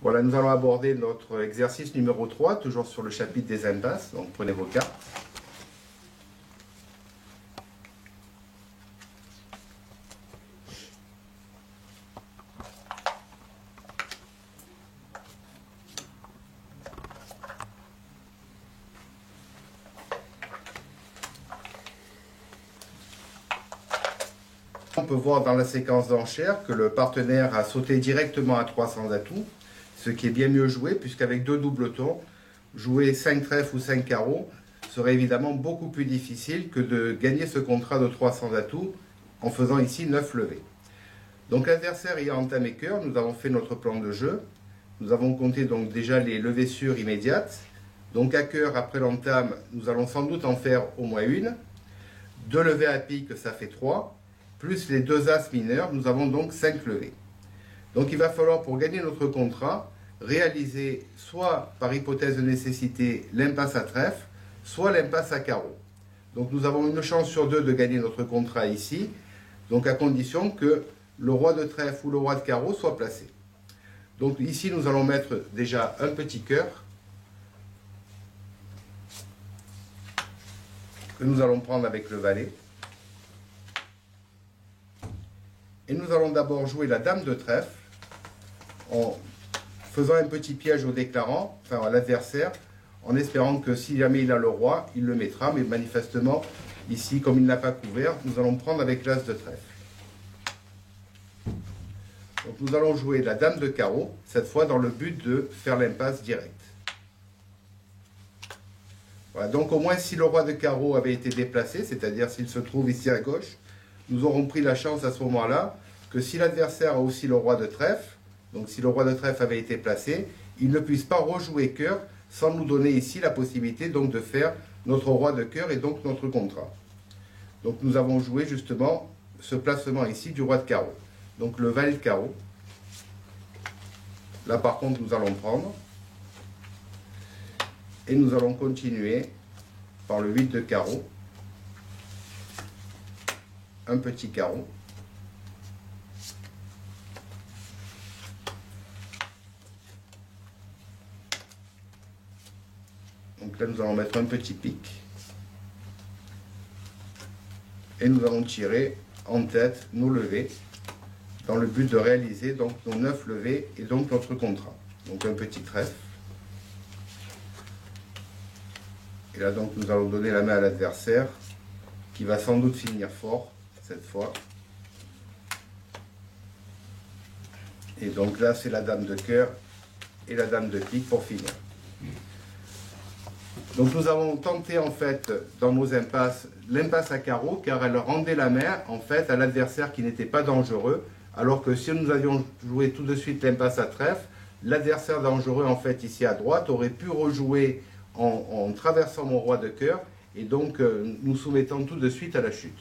Voilà, nous allons aborder notre exercice numéro 3, toujours sur le chapitre des impasses. Donc prenez vos cartes. On peut voir dans la séquence d'enchères que le partenaire a sauté directement à 300 atouts, ce qui est bien mieux joué, puisqu'avec deux doubles tours, jouer 5 trèfles ou 5 carreaux serait évidemment beaucoup plus difficile que de gagner ce contrat de 300 atouts en faisant ici 9 levées. Donc l'adversaire ayant entamé cœur, nous avons fait notre plan de jeu. Nous avons compté donc déjà les levées sûres immédiates. Donc à cœur, après l'entame, nous allons sans doute en faire au moins une. 2 levées à pique, ça fait 3. Plus les 2 as mineurs, nous avons donc 5 levées. Donc il va falloir, pour gagner notre contrat, réaliser soit par hypothèse de nécessité l'impasse à trèfle, soit l'impasse à carreau. Donc nous avons une chance sur 2 de gagner notre contrat ici, donc à condition que le roi de trèfle ou le roi de carreau soit placé. Donc ici nous allons mettre déjà un petit cœur, que nous allons prendre avec le valet. Et nous allons d'abord jouer la dame de trèfle en faisant un petit piège au déclarant, enfin à l'adversaire, en espérant que si jamais il a le roi, il le mettra. Mais manifestement, ici, comme il n'a pas couvert, nous allons prendre avec l'as de trèfle. Donc nous allons jouer la dame de carreau, cette fois dans le but de faire l'impasse directe. Voilà, donc au moins si le roi de carreau avait été déplacé, c'est-à-dire s'il se trouve ici à gauche, nous aurons pris la chance à ce moment-là que si l'adversaire a aussi le roi de trèfle, donc si le roi de trèfle avait été placé, il ne puisse pas rejouer cœur sans nous donner ici la possibilité donc de faire notre roi de cœur et donc notre contrat. Donc nous avons joué justement ce placement ici du roi de carreau. Donc le valet de carreau. Là par contre nous allons prendre. Et nous allons continuer par le 8 de carreau. Un petit carreau. Donc là, nous allons mettre un petit pic. Et nous allons tirer en tête nos levées dans le but de réaliser donc nos 9 levées et donc notre contrat. Donc un petit trèfle. Et là donc nous allons donner la main à l'adversaire qui va sans doute finir fort cette fois. Et donc là c'est la dame de cœur et la dame de pique pour finir. Donc nous avons tenté en fait dans nos impasses l'impasse à carreau car elle rendait la main en fait à l'adversaire qui n'était pas dangereux, alors que si nous avions joué tout de suite l'impasse à trèfle, l'adversaire dangereux en fait ici à droite aurait pu rejouer en traversant mon roi de cœur et donc nous soumettant tout de suite à la chute.